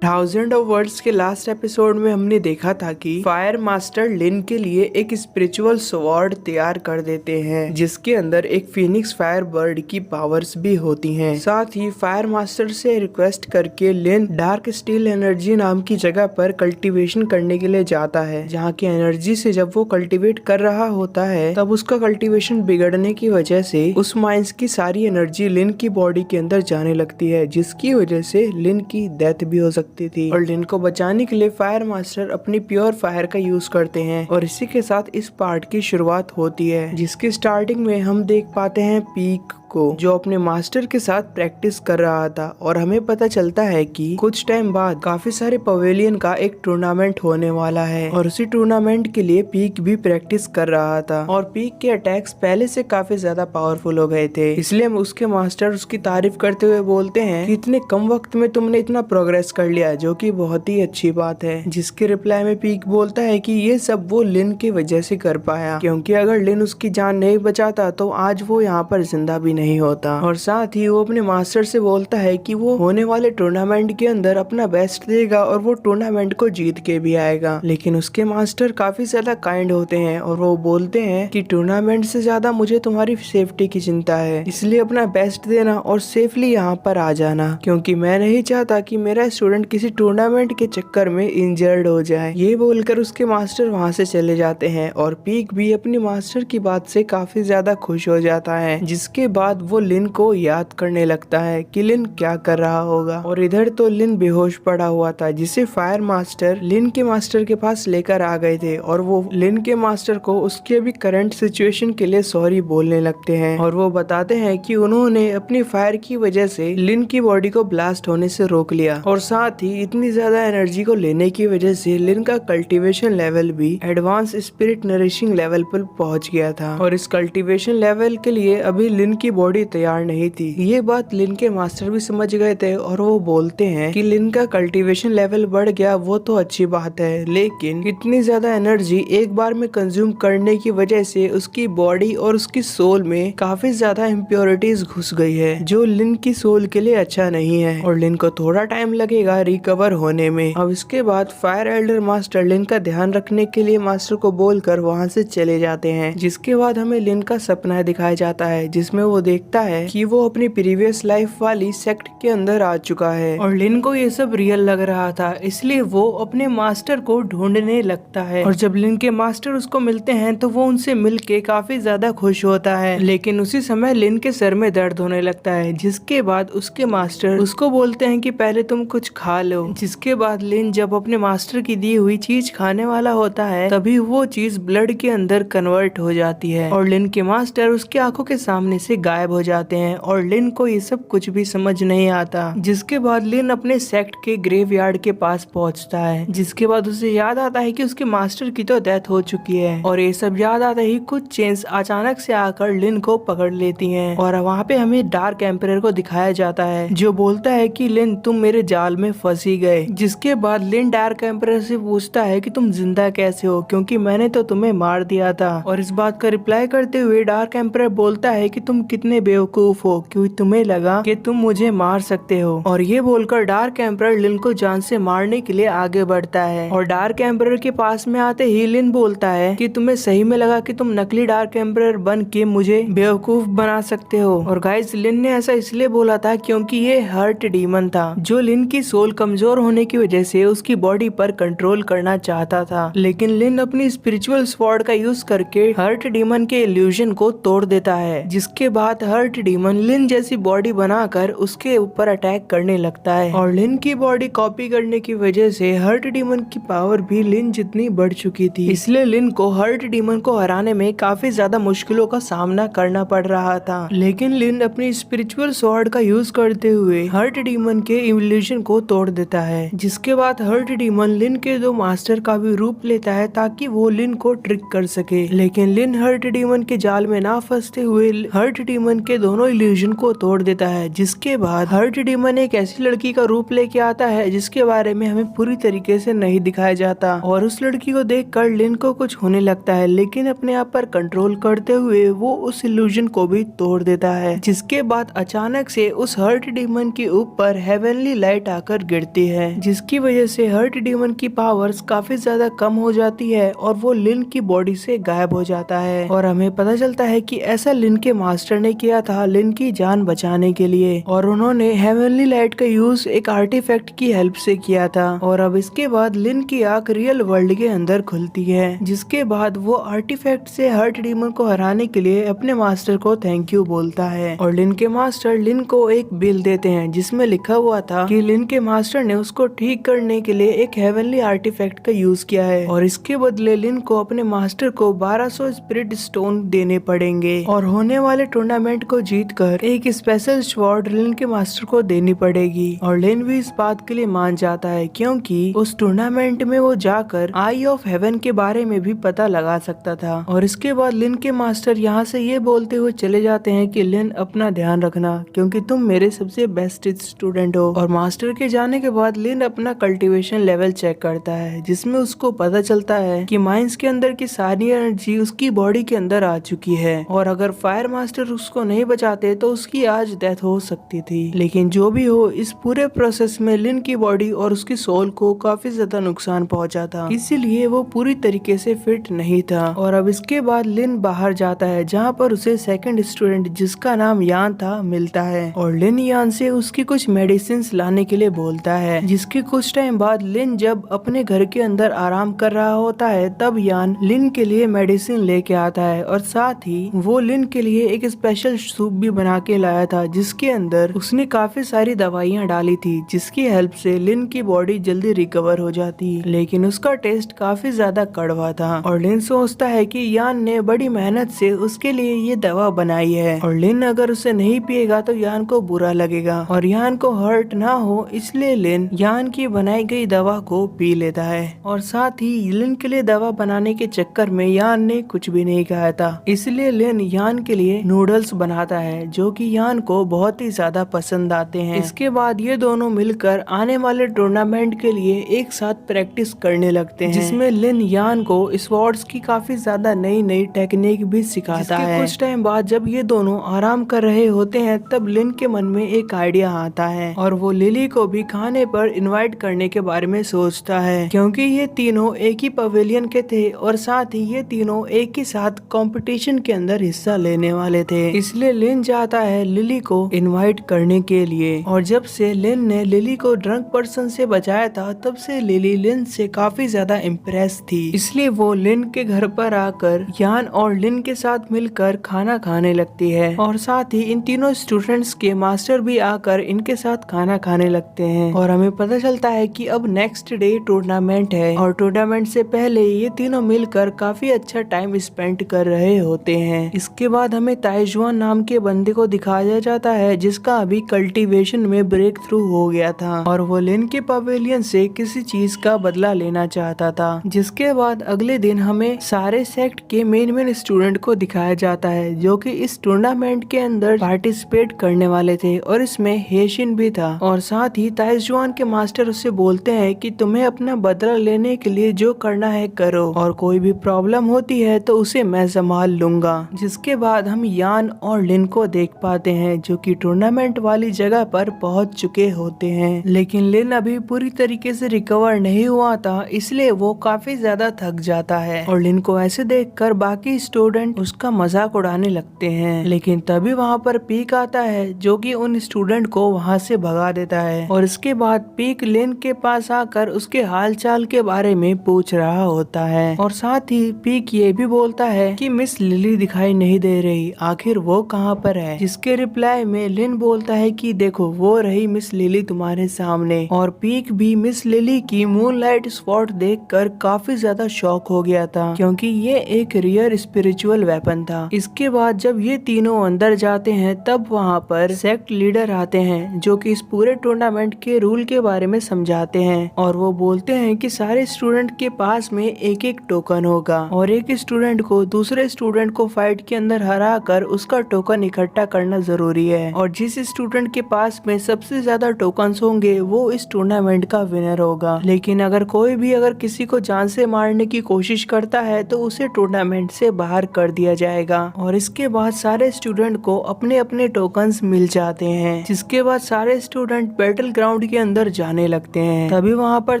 Thousand of words के last episode में हमने देखा था कि फायर मास्टर लिन के लिए एक स्पिरिचुअल स्वॉर्ड तैयार कर देते हैं जिसके अंदर एक फिनिक्स फायर बर्ड की पावर्स भी होती हैं। साथ ही फायर मास्टर से रिक्वेस्ट करके लिन डार्क स्टील एनर्जी नाम की जगह पर कल्टीवेशन करने के लिए जाता है, जहाँ की एनर्जी से जब वो कल्टीवेट कर रहा होता है तब उसका कल्टीवेशन बिगड़ने की वजह से उस माइंस की सारी एनर्जी लिन की बॉडी के अंदर जाने लगती है, जिसकी वजह से लिन की डेथ भी हो सकती थी। और लिन को बचाने के लिए फायर मास्टर अपनी प्योर फायर का यूज करते हैं और इसी के साथ इस पार्ट की शुरुआत होती है, जिसकी स्टार्टिंग में हम देख पाते हैं पीक को जो अपने मास्टर के साथ प्रैक्टिस कर रहा था। और हमें पता चलता है कि कुछ टाइम बाद काफी सारे पवेलियन का एक टूर्नामेंट होने वाला है और उसी टूर्नामेंट के लिए पीक भी प्रैक्टिस कर रहा था। और पीक के अटैक्स पहले से काफी ज्यादा पावरफुल हो गए थे, इसलिए उसके मास्टर उसकी तारीफ करते हुए बोलते हैं कि इतने कम वक्त में तुमने इतना प्रोग्रेस कर लिया, जो कि बहुत ही अच्छी बात है। जिसके रिप्लाई में पीक बोलता है कि ये सब वो लिन की वजह से कर पाया, क्योंकि अगर लिन उसकी जान नहीं बचाता तो आज वो यहाँ पर जिंदा भी नहीं होता। और साथ ही वो अपने मास्टर से बोलता है कि वो होने वाले टूर्नामेंट के अंदर अपना बेस्ट देगा और वो टूर्नामेंट को जीत के भी आएगा। लेकिन उसके मास्टर काफी ज्यादा काइंड होते हैं और वो बोलते हैं कि टूर्नामेंट से ज्यादा मुझे तुम्हारी सेफ्टी की चिंता है, इसलिए अपना बेस्ट देना और सेफली यहाँ पर आ जाना, क्योंकि मैं नहीं चाहता कि मेरा स्टूडेंट किसी टूर्नामेंट के चक्कर में इंजर्ड हो जाए। ये बोलकर उसके मास्टर वहाँ से चले जाते हैं और पीक भी अपनी मास्टर की बात से काफी ज्यादा खुश हो जाता है। जिसके बाद वो लिन को याद करने लगता है कि लिन क्या कर रहा होगा। और इधर तो लिन बेहोश पड़ा हुआ था, जिसे फायर मास्टर लिन के मास्टर के पास लेकर आ गए थे और वो लिन के मास्टर को उसके अभी करंट सिचुएशन के लिए सॉरी बोलने लगते हैं। और वो बताते हैं कि उन्होंने अपनी फायर की वजह से लिन की बॉडी को ब्लास्ट होने से रोक लिया और साथ ही इतनी ज्यादा एनर्जी को लेने की वजह से लिन का कल्टीवेशन लेवल भी एडवांस स्पिरिट नरिशिंग लेवल पर पहुंच गया था। और इस कल्टीवेशन लेवल के लिए अभी लिन की बॉडी तैयार नहीं थी। ये बात लिन के मास्टर भी समझ गए थे और वो बोलते हैं कि लिन का कल्टीवेशन लेवल बढ़ गया वो तो अच्छी बात है, लेकिन इतनी ज्यादा एनर्जी एक बार में कंज्यूम करने की वजह से उसकी बॉडी और उसकी सोल में काफी ज्यादा इम्प्योरिटीज घुस गई है, जो लिन की सोल के लिए अच्छा नहीं है और लिन को थोड़ा टाइम लगेगा रिकवर होने में। अब इसके बाद फायर एल्डर मास्टर लिन का ध्यान रखने के लिए मास्टर को बोलकर वहाँ से चले जाते हैं। जिसके बाद हमें लिन का सपना दिखाया जाता है, जिसमें वो देखता है कि वो अपनी प्रीवियस लाइफ वाली सेक्ट के अंदर आ चुका है और लिन को ये सब रियल लग रहा था, इसलिए वो अपने मास्टर को ढूंढने लगता है। और जब लिन के मास्टर उसको मिलते हैं तो वो उनसे मिलके काफी ज्यादा खुश होता है, लेकिन उसी समय लिन के सर में दर्द होने लगता है। जिसके बाद उसके मास्टर उसको बोलते हैं कि पहले तुम कुछ खा लो। जिसके बाद लिन जब अपने मास्टर की दी हुई चीज खाने वाला होता है तभी वो चीज ब्लड के अंदर कन्वर्ट हो जाती है और लिन के मास्टर उसकी आंखों के सामने से गायब हो जाते हैं और लिन को ये सब कुछ भी समझ नहीं आता। जिसके बाद लिन अपने सेक्ट के ग्रेवयार्ड के पास पहुंचता है। जिसके बाद उसे याद आता है कि उसके मास्टर की तो डेथ हो चुकी है और ये सब याद आता ही कुछ चेन्स अचानक से आकर लिन को पकड़ लेती हैं और वहाँ पे हमें डार्क एम्परर को दिखाया जाता है, जो बोलता है कि लिन तुम मेरे जाल में फंसी गए। जिसके बाद लिन डार्क एम्परर से पूछता है कि तुम जिंदा कैसे हो, क्योंकि मैंने तो तुम्हें मार दिया था। और इस बात का रिप्लाई करते हुए डार्क एम्परर बोलता है कि तुम कितने बेवकूफ हो, क्योंकि तुम्हें लगा कि तुम मुझे मार सकते हो। और ये बोलकर डार्क एम्परर लिन को जान से मारने के लिए आगे बढ़ता है और डार्क एम्परर के पास में आते ही लिन बोलता है कि तुम्हें सही में लगा कि तुम नकली डार्क एम्परर बन के मुझे बेवकूफ बना सकते हो। और गाइस लिन ने ऐसा इसलिए बोला था क्योंकि ये हर्ट डीमन था, जो लिन की सोल कमजोर होने की वजह से उसकी बॉडी पर कंट्रोल करना चाहता था। लेकिन लिन अपनी स्पिरिचुअल स्वॉर्ड का यूज करके हर्ट डीमन के इल्यूजन को तोड़ देता है। जिसके बाद हर्ट डीमन लिन जैसी बॉडी बनाकर उसके ऊपर अटैक करने लगता है और लिन की बॉडी कॉपी करने की वजह से हर्ट डीमन की पावर भी लिन जितनी बढ़ चुकी थी, इसलिए लिन को हर्ट डीमन को हराने में काफी ज्यादा मुश्किलों का सामना करना पड़ रहा था। लेकिन लिन अपनी स्पिरिचुअल स्वॉर्ड का यूज करते हुए हर्ट डीमन के इल्यूजन को तोड़ देता है। जिसके बाद हर्ट डीमन लिन के दो मास्टर का भी रूप लेता है ताकि वो लिन को ट्रिक कर सके। लेकिन लिन हर्ट डीमन के जाल में ना फंसते हुए हर्ट डीमन डीमन के दोनों इल्यूजन को तोड़ देता है, जिसके बाद हर्ट डीमन एक ऐसी लड़की का रूप लेके आता है जिसके बारे में हमें पूरी तरीके से नहीं दिखाया जाता, और उस लड़की को देखकर लिन को कुछ होने लगता है, लेकिन अपने आप पर कंट्रोल करते हुए वो उस इल्यूजन को भी तोड़ देता है। जिसके बाद अचानक से उस हर्ट डीमन के ऊपर हेवनली लाइट आकर गिरती है, जिसकी वजह से हर्ट डीमन की पावर्स काफी ज्यादा कम हो जाती है और वो लिन की बॉडी से गायब हो जाता है। और हमें पता चलता है कि ऐसा लिन के मास्टर ने किया था लिन की जान बचाने के लिए, और उन्होंने हेवनली लाइट का यूज एक आर्टिफैक्ट की हेल्प से किया था। और अब इसके बाद लिन की आंख रियल वर्ल्ड के अंदर खुलती है, जिसके बाद वो आर्टिफैक्ट से हर्ट डीमन को हराने के लिए अपने मास्टर को थैंक यू बोलता है। और लिन के मास्टर लिन को एक बिल देते हैं जिसमें लिखा हुआ था कि लिन के मास्टर ने उसको ठीक करने के लिए एक हेवनली आर्टिफैक्ट का यूज किया है, और इसके बदले लिन को अपने मास्टर को 1200 स्पिरिट स्टोन देने पड़ेंगे, और होने वाले टूर्नामेंट को जीतकर एक स्पेशल स्वॉर्ड लिन के मास्टर को देनी पड़ेगी। और लिन भी इस बात के लिए मान जाता है, क्योंकि उस टूर्नामेंट में वो जाकर आई ऑफ हेवन के बारे में भी पता लगा सकता था। और इसके बाद लिन के मास्टर यहाँ से ये बोलते हुए चले जाते हैं कि लिन अपना ध्यान रखना, क्योंकि तुम मेरे सबसे बेस्ट स्टूडेंट हो। और मास्टर के जाने के बाद लिन अपना कल्टीवेशन लेवल चेक करता है, जिसमें उसको पता चलता है कि माइंस के अंदर की सारी एनर्जी उसकी बॉडी के अंदर आ चुकी है, और अगर फायर मास्टर उसको नहीं बचाते तो उसकी आज डेथ हो सकती थी। लेकिन जो भी हो, इस पूरे प्रोसेस में लिन की बॉडी और उसकी सोल को काफी ज्यादा नुकसान पहुंचा था, इसीलिए वो पूरी तरीके से फिट नहीं था। और अब इसके बाद लिन बाहर जाता है, जहाँ पर उसे सेकंड स्टूडेंट जिसका नाम यान था मिलता है, और लिन यान से उसकी कुछ मेडिसिन लाने के लिए बोलता है। जिसके कुछ टाइम बाद लिन जब अपने घर के अंदर आराम कर रहा होता है, तब यान लिन के लिए मेडिसिन लेके आता है, और साथ ही वो लिन के लिए एक स्पेशल सूप भी बना के लाया था, जिसके अंदर उसने काफी सारी दवाइयाँ डाली थी, जिसकी हेल्प से लिन की बॉडी जल्दी रिकवर हो जाती। लेकिन उसका टेस्ट काफी ज्यादा कड़वा था, और लिन सोचता है कि यान ने बड़ी मेहनत से उसके लिए ये दवा बनाई है, और लिन अगर उसे नहीं पिएगा तो यान को बुरा लगेगा, और यान को हर्ट ना हो, इसलिए लिन यान की बनाई गई दवा को पी लेता है। और साथ ही लिन के लिए दवा बनाने के चक्कर में यान ने कुछ भी नहीं खाया था, इसलिए लिन यान के लिए नूडल्स बनाता है, जो कि यान को बहुत ही ज्यादा पसंद आते हैं। इसके बाद ये दोनों मिलकर आने वाले टूर्नामेंट के लिए एक साथ प्रैक्टिस करने लगते हैं, जिसमें लिन यान को स्वॉर्ड्स की काफी ज्यादा नई नई टेक्निक भी सिखाता है। कुछ टाइम बाद जब ये दोनों आराम कर रहे होते हैं, तब लिन के मन में एक आइडिया आता है, और वो लिली को भी खाने पर इनवाइट करने के बारे में सोचता है, क्योंकि ये तीनों एक ही पवेलियन के थे, और साथ ही ये तीनों एक ही साथ कंपटीशन के अंदर हिस्सा लेने वाले थे। इसलिए लिन जाता है लिली को इनवाइट करने के लिए। और जब से लिन ने लिली को ड्रंक पर्सन से बचाया था, तब से लिली लिन से काफी ज्यादा इम्प्रेस थी, इसलिए वो लिन के घर पर आकर यान और लिन के साथ मिलकर खाना खाने लगती है, और साथ ही इन तीनों स्टूडेंट्स के मास्टर भी आकर इनके साथ खाना खाने लगते हैं। और हमें पता चलता है कि अब नेक्स्ट डे टूर्नामेंट है, और टूर्नामेंट से पहले ये तीनों मिलकर काफी अच्छा टाइम स्पेंड कर रहे होते हैं। इसके बाद हमें ताइजुआन नाम के बंदे को दिखाया जाता है, जिसका अभी कल्टीवेशन में ब्रेक थ्रू हो गया था, और वो लिन के पवेलियन से किसी चीज का बदला लेना चाहता था। जिसके बाद अगले दिन हमें सारे सेक्ट के मेन स्टूडेंट को दिखाया जाता है, जो कि इस टूर्नामेंट के अंदर पार्टिसिपेट करने वाले थे, और इसमें हेशिन भी था। और साथ ही ताइजुआन के मास्टर उससे बोलते हैं कि तुम्हें अपना बदला लेने के लिए जो करना है करो, और कोई भी प्रॉब्लम होती है तो उसे मैं संभाल लूंगा। जिसके बाद हम यान और लिन को देख पाते हैं, जो कि टूर्नामेंट वाली जगह पर पहुंच चुके होते हैं। लेकिन लिन अभी पूरी तरीके से रिकवर नहीं हुआ था, इसलिए वो काफी ज्यादा थक जाता है, और लिन को ऐसे देखकर बाकी स्टूडेंट उसका मजाक उड़ाने लगते हैं। लेकिन तभी वहाँ पर पीक आता है, जो कि उन स्टूडेंट को वहाँ से भगा देता है। और इसके बाद पीक लिन के पास आकर उसके हालचाल के बारे में पूछ रहा होता है, और साथ ही पीक ये भी बोलता है कि मिस लिली दिखाई नहीं दे रही, आखिर वो कहाँ पर है। जिसके रिप्लाई में लिन बोलता है कि देखो वो रही मिस लिली तुम्हारे सामने। और पीक भी मिस लिली की मूनलाइट स्वॉर्ड देखकर काफी ज्यादा शॉक हो गया था, क्योंकि ये एक रियर स्पिरिचुअल वेपन था। इसके बाद जब ये तीनों अंदर जाते हैं, तब वहाँ पर सेक्ट लीडर आते हैं, जो कि इस पूरे टूर्नामेंट के रूल के बारे में समझाते हैं, और वो बोलते हैं कि सारे स्टूडेंट के पास में एक एक टोकन होगा, और एक स्टूडेंट को दूसरे स्टूडेंट को फाइट के अंदर हरा कर उसका टोकन इकट्ठा करना जरूरी है और जिस स्टूडेंट के पास में सबसे ज्यादा टोकन्स होंगे वो इस टूर्नामेंट का विनर होगा। लेकिन अगर कोई भी किसी को जान से मारने की कोशिश करता है तो उसे टूर्नामेंट से बाहर कर दिया जाएगा। और इसके बाद सारे स्टूडेंट को अपने अपने टोकन्स मिल जाते हैं, जिसके बाद सारे स्टूडेंट बैटल ग्राउंड के अंदर जाने लगते हैं। तभी वहाँ पर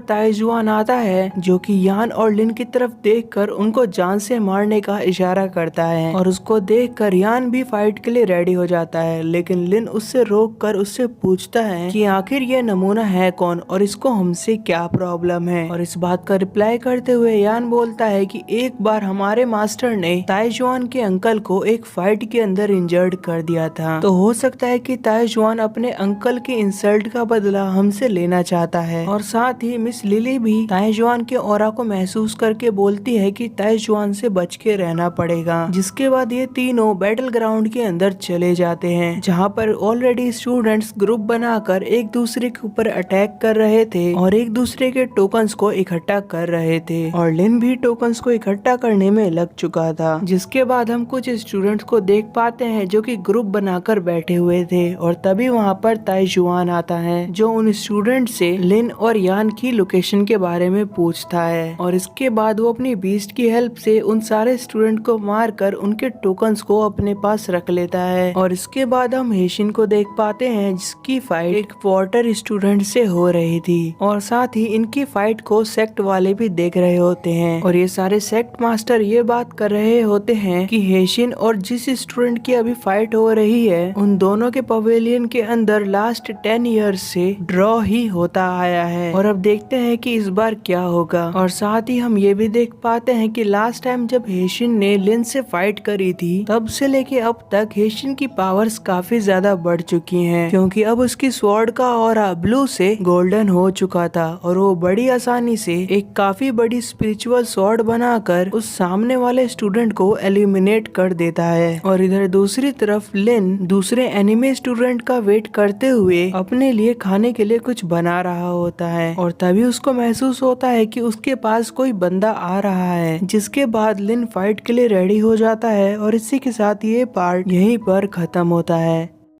ताइजुआन आता है जो कि यान और लिन की तरफ देखकर उनको जान से मारने का इशारा करता है और उसको देखकर यान भी फाइट के लिए रेडी हो जाता है। लेकिन लिन उससे रोककर उससे पूछता है कि आखिर ये नमूना है कौन और इसको हमसे क्या प्रॉब्लम है। और इस बात का रिप्लाई करते हुए यान बोलता है कि एक बार हमारे मास्टर ने ताइजुआन के अंकल को एक फाइट के अंदर इंजर्ड कर दिया था, तो हो सकता है कि ताइजुआन अपने अंकल के इंसल्ट का बदला हमसे लेना चाहता है। और साथ ही मिस लिली भी ताइजुआन के ऑरा को महसूस करके बोलती है कि ताइजुआन से बच के रहना पड़ेगा। जिसके बाद ये तीनों बैटल ग्राउंड के अंदर चले जाते हैं, जहाँ पर ऑलरेडी स्टूडेंट्स ग्रुप बनाकर एक दूसरे के ऊपर अटैक कर रहे थे और एक दूसरे के टोकन्स को इकट्ठा कर रहे थे। और लिन भी टोकन्स को इकट्ठा करने में लग चुका था। जिसके बाद हम कुछ स्टूडेंट्स को देख पाते हैं जो कि ग्रुप बनाकर बैठे हुए थे और तभी वहाँ पर ताइजुआन आता है जो उन स्टूडेंट से लिन और यान की लोकेशन के बारे में पूछता है। और इसके बाद वो अपनी बीस्ट की हेल्प से उन सारे स्टूडेंट को मारकर उनके टोकन्स को अपने पास रख लेता है। और इसके बाद हम हेशिन को देख पाते हैं जिसकी फाइट एक वाटर स्टूडेंट से हो रही थी और साथ ही इनकी फाइट को सेक्ट वाले भी देख रहे होते हैं। और ये सारे सेक्ट मास्टर ये बात कर रहे होते हैं कि हेशिन और जिस स्टूडेंट की अभी फाइट हो रही है उन दोनों के पवेलियन के अंदर लास्ट 10 ईयर्स से ड्रॉ ही होता आया है। और अब देखते हैं कि इस बार क्या होगा। और साथ ही हम ये भी देख पाते हैं कि लास्ट टाइम जब हेशिन ने लिन से फाइट करी थी तब से लेके अब तक हेशिन की पावर्स काफी ज्यादा बढ़ चुकी हैं, क्योंकि अब उसकी स्वॉर्ड का ऑरा ब्लू से गोल्डन हो चुका था और वो बड़ी आसानी से एक काफी बड़ी स्पिरिचुअल स्वॉर्ड बनाकर उस सामने वाले स्टूडेंट को एलिमिनेट कर देता है। और इधर दूसरी तरफ लिन दूसरे एनिमे स्टूडेंट का वेट करते हुए अपने लिए खाने के लिए कुछ बना रहा होता है और तभी उसको महसूस होता है कि उसके पास कोई बंदा आ रहा है। जिसके बाद लिन फाइट के लिए रेडी हो जाता है और इसी के साथ ये पार्ट यहीं पर खत्म होता है।